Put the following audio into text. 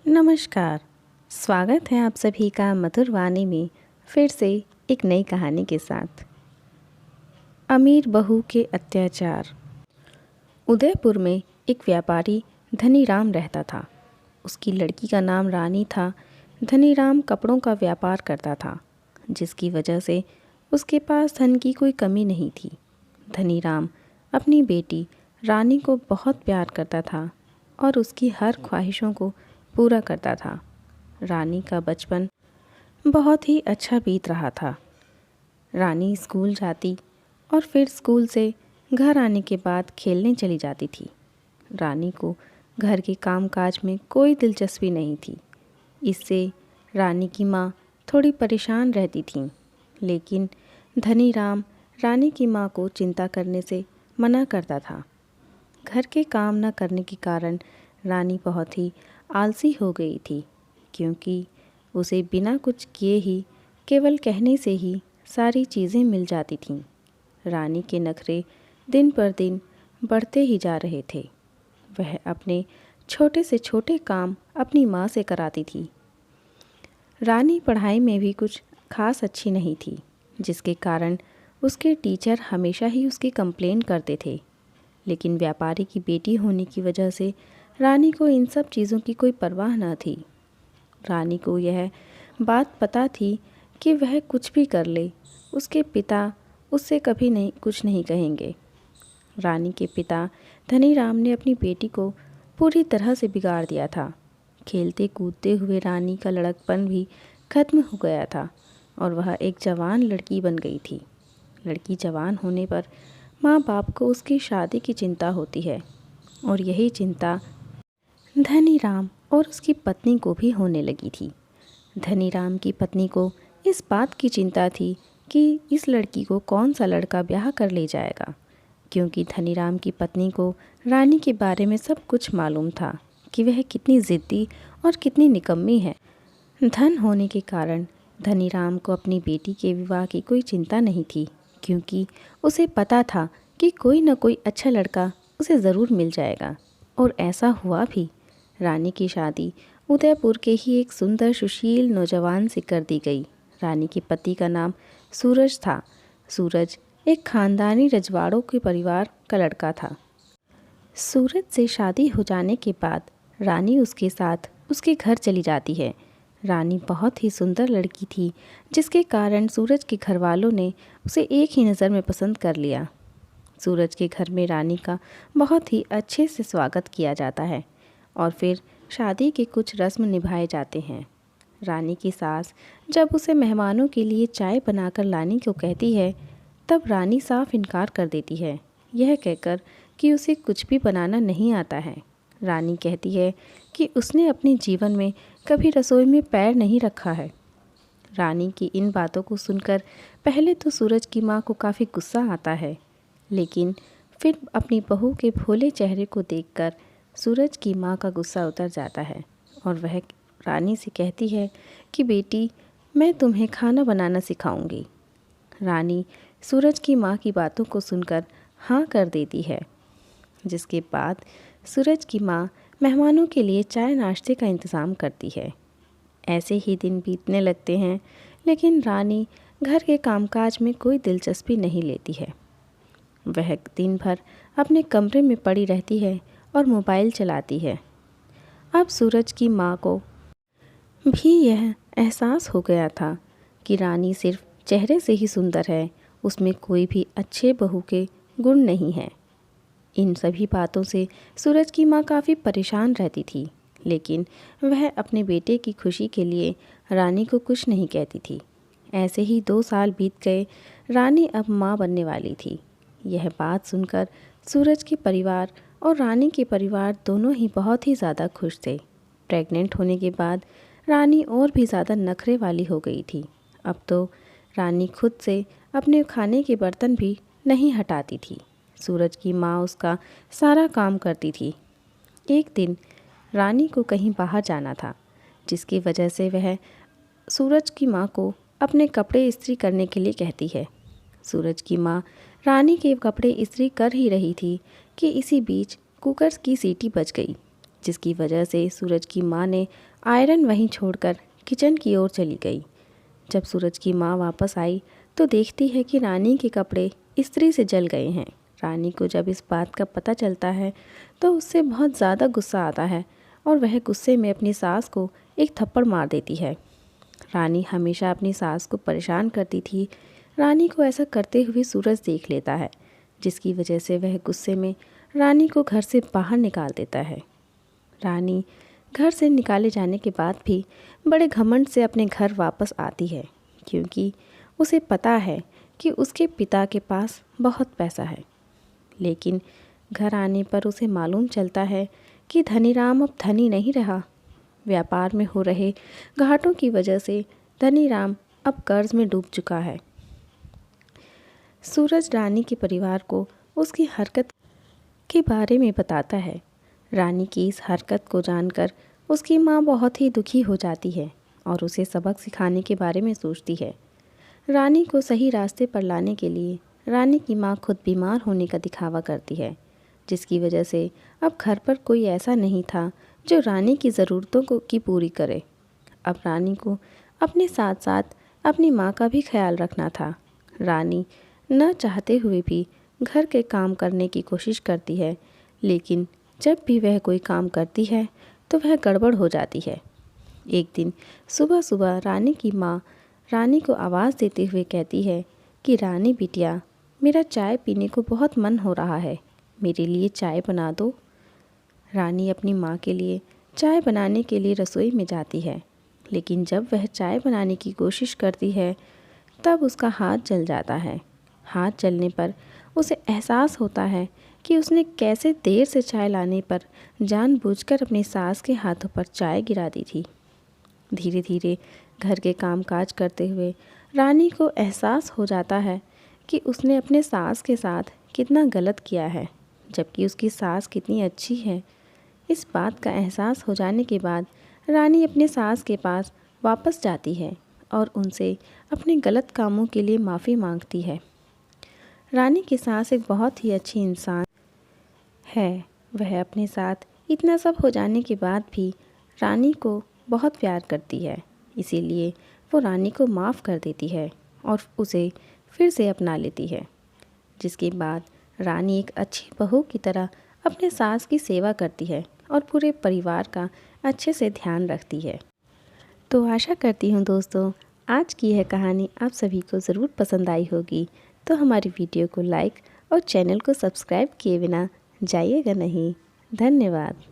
नमस्कार। स्वागत है आप सभी का मधुर वाणी में फिर से एक नई कहानी के साथ। अमीर बहू के अत्याचार। उदयपुर में एक व्यापारी धनीराम रहता था। उसकी लड़की का नाम रानी था। धनीराम कपड़ों का व्यापार करता था, जिसकी वजह से उसके पास धन की कोई कमी नहीं थी। धनीराम अपनी बेटी रानी को बहुत प्यार करता था और उसकी हर ख्वाहिशों को पूरा करता था। रानी का बचपन बहुत ही अच्छा बीत रहा था। रानी स्कूल जाती और फिर स्कूल से घर आने के बाद खेलने चली जाती थी। रानी को घर के कामकाज में कोई दिलचस्पी नहीं थी। इससे रानी की माँ थोड़ी परेशान रहती थीं, लेकिन धनीराम रानी की माँ को चिंता करने से मना करता था। घर के काम न करने के कारण रानी बहुत ही आलसी हो गई थी, क्योंकि उसे बिना कुछ किए ही केवल कहने से ही सारी चीज़ें मिल जाती थीं। रानी के नखरे दिन पर दिन बढ़ते ही जा रहे थे। वह अपने छोटे से छोटे काम अपनी माँ से कराती थी। रानी पढ़ाई में भी कुछ खास अच्छी नहीं थी, जिसके कारण उसके टीचर हमेशा ही उसकी कंप्लेन करते थे। लेकिन व्यापारी की बेटी होने की वजह से रानी को इन सब चीज़ों की कोई परवाह न थी। रानी को यह बात पता थी कि वह कुछ भी कर ले, उसके पिता उससे कभी नहीं कुछ नहीं कहेंगे। रानी के पिता धनीराम ने अपनी बेटी को पूरी तरह से बिगाड़ दिया था। खेलते कूदते हुए रानी का लड़कपन भी खत्म हो गया था और वह एक जवान लड़की बन गई थी। लड़की जवान होने पर माँ बाप को उसकी शादी की चिंता होती है, और यही चिंता धनीराम और उसकी पत्नी को भी होने लगी थी। धनीराम की पत्नी को इस बात की चिंता थी कि इस लड़की को कौन सा लड़का ब्याह कर ले जाएगा, क्योंकि धनीराम की पत्नी को रानी के बारे में सब कुछ मालूम था कि वह कितनी ज़िद्दी और कितनी निकम्मी है। धन होने के कारण धनीराम को अपनी बेटी के विवाह की कोई चिंता नहीं थी, क्योंकि उसे पता था कि कोई न कोई अच्छा लड़का उसे ज़रूर मिल जाएगा। और ऐसा हुआ भी। रानी की शादी उदयपुर के ही एक सुंदर सुशील नौजवान से कर दी गई। रानी के पति का नाम सूरज था। सूरज एक खानदानी रजवाड़ों के परिवार का लड़का था। सूरज से शादी हो जाने के बाद रानी उसके साथ उसके घर चली जाती है। रानी बहुत ही सुंदर लड़की थी, जिसके कारण सूरज के घर वालों ने उसे एक ही नज़र में पसंद कर लिया। सूरज के घर में रानी का बहुत ही अच्छे से स्वागत किया जाता है और फिर शादी के कुछ रस्म निभाए जाते हैं। रानी की सास जब उसे मेहमानों के लिए चाय बनाकर लाने को कहती है, तब रानी साफ इनकार कर देती है, यह कहकर कि उसे कुछ भी बनाना नहीं आता है। रानी कहती है कि उसने अपने जीवन में कभी रसोई में पैर नहीं रखा है। रानी की इन बातों को सुनकर पहले तो सूरज की माँ को काफ़ी गुस्सा आता है, लेकिन फिर अपनी बहू के भोले चेहरे को देखकर सूरज की माँ का गुस्सा उतर जाता है और वह रानी से कहती है कि बेटी, मैं तुम्हें खाना बनाना सिखाऊंगी। रानी सूरज की माँ की बातों को सुनकर हाँ कर देती है, जिसके बाद सूरज की माँ मेहमानों के लिए चाय नाश्ते का इंतज़ाम करती है। ऐसे ही दिन बीतने लगते हैं, लेकिन रानी घर के कामकाज में कोई दिलचस्पी नहीं लेती है। वह दिन भर अपने कमरे में पड़ी रहती है और मोबाइल चलाती है। अब सूरज की माँ को भी यह एहसास हो गया था कि रानी सिर्फ चेहरे से ही सुंदर है, उसमें कोई भी अच्छे बहू के गुण नहीं हैं। इन सभी बातों से सूरज की माँ काफ़ी परेशान रहती थी, लेकिन वह अपने बेटे की खुशी के लिए रानी को कुछ नहीं कहती थी। ऐसे ही 2 साल बीत गए। रानी अब माँ बनने वाली थी। यह बात सुनकर सूरज के परिवार और रानी के परिवार दोनों ही बहुत ही ज़्यादा खुश थे। प्रेग्नेंट होने के बाद रानी और भी ज़्यादा नखरे वाली हो गई थी। अब तो रानी खुद से अपने खाने के बर्तन भी नहीं हटाती थी। सूरज की माँ उसका सारा काम करती थी। एक दिन रानी को कहीं बाहर जाना था, जिसकी वजह से वह सूरज की माँ को अपने कपड़े इस्त्री करने के लिए कहती है। सूरज की माँ रानी के कपड़े इस्त्री कर ही रही थी कि इसी बीच कुकर की सीटी बज गई। जिसकी वजह से सूरज की माँ ने आयरन वहीं छोड़कर किचन की ओर चली गई। जब सूरज की माँ वापस आई तो देखती है कि रानी के कपड़े इस्त्री से जल गए हैं। रानी को जब इस बात का पता चलता है तो उससे बहुत ज़्यादा गुस्सा आता है और वह गुस्से में अपनी सास को एक थप्पड़ मार देती है। रानी हमेशा अपनी सास को परेशान करती थी। रानी को ऐसा करते हुए सूरज देख लेता है, जिसकी वजह से वह गुस्से में रानी को घर से बाहर निकाल देता है। रानी घर से निकाले जाने के बाद भी बड़े घमंड से अपने घर वापस आती है, क्योंकि उसे पता है कि उसके पिता के पास बहुत पैसा है। लेकिन घर आने पर उसे मालूम चलता है कि धनीराम अब धनी नहीं रहा। व्यापार में हो रहे घाटों की वजह से धनीराम अब कर्ज में डूब चुका है। सूरज रानी के परिवार को उसकी हरकत के बारे में बताता है। रानी की इस हरकत को जानकर उसकी माँ बहुत ही दुखी हो जाती है और उसे सबक सिखाने के बारे में सोचती है। रानी को सही रास्ते पर लाने के लिए रानी की माँ खुद बीमार होने का दिखावा करती है, जिसकी वजह से अब घर पर कोई ऐसा नहीं था जो रानी की ज़रूरतों की पूरी करे। अब रानी को अपने साथ साथ अपनी माँ का भी ख्याल रखना था। रानी न चाहते हुए भी घर के काम करने की कोशिश करती है, लेकिन जब भी वह कोई काम करती है तो वह गड़बड़ हो जाती है। एक दिन सुबह सुबह रानी की माँ रानी को आवाज़ देते हुए कहती है कि रानी बिटिया, मेरा चाय पीने को बहुत मन हो रहा है, मेरे लिए चाय बना दो। रानी अपनी माँ के लिए चाय बनाने के लिए रसोई में जाती है, लेकिन जब वह चाय बनाने की कोशिश करती है तब उसका हाथ जल जाता है। हाथ जलने पर उसे एहसास होता है कि उसने कैसे देर से चाय लाने पर जानबूझकर अपनी सास के हाथों पर चाय गिरा दी थी। धीरे धीरे घर के कामकाज करते हुए रानी को एहसास हो जाता है कि उसने अपने सास के साथ कितना गलत किया है, जबकि उसकी सास कितनी अच्छी है। इस बात का एहसास हो जाने के बाद रानी अपने सास के पास वापस जाती है और उनसे अपने गलत कामों के लिए माफ़ी मांगती है। रानी की सास एक बहुत ही अच्छी इंसान है। वह अपने साथ इतना सब हो जाने के बाद भी रानी को बहुत प्यार करती है, इसीलिए वो रानी को माफ़ कर देती है और उसे फिर से अपना लेती है, जिसके बाद रानी एक अच्छी बहू की तरह अपने सास की सेवा करती है और पूरे परिवार का अच्छे से ध्यान रखती है। तो आशा करती हूँ दोस्तों, आज की यह कहानी आप सभी को ज़रूर पसंद आई होगी। तो हमारी वीडियो को लाइक और चैनल को सब्सक्राइब किए बिना जाइएगा नहीं। धन्यवाद।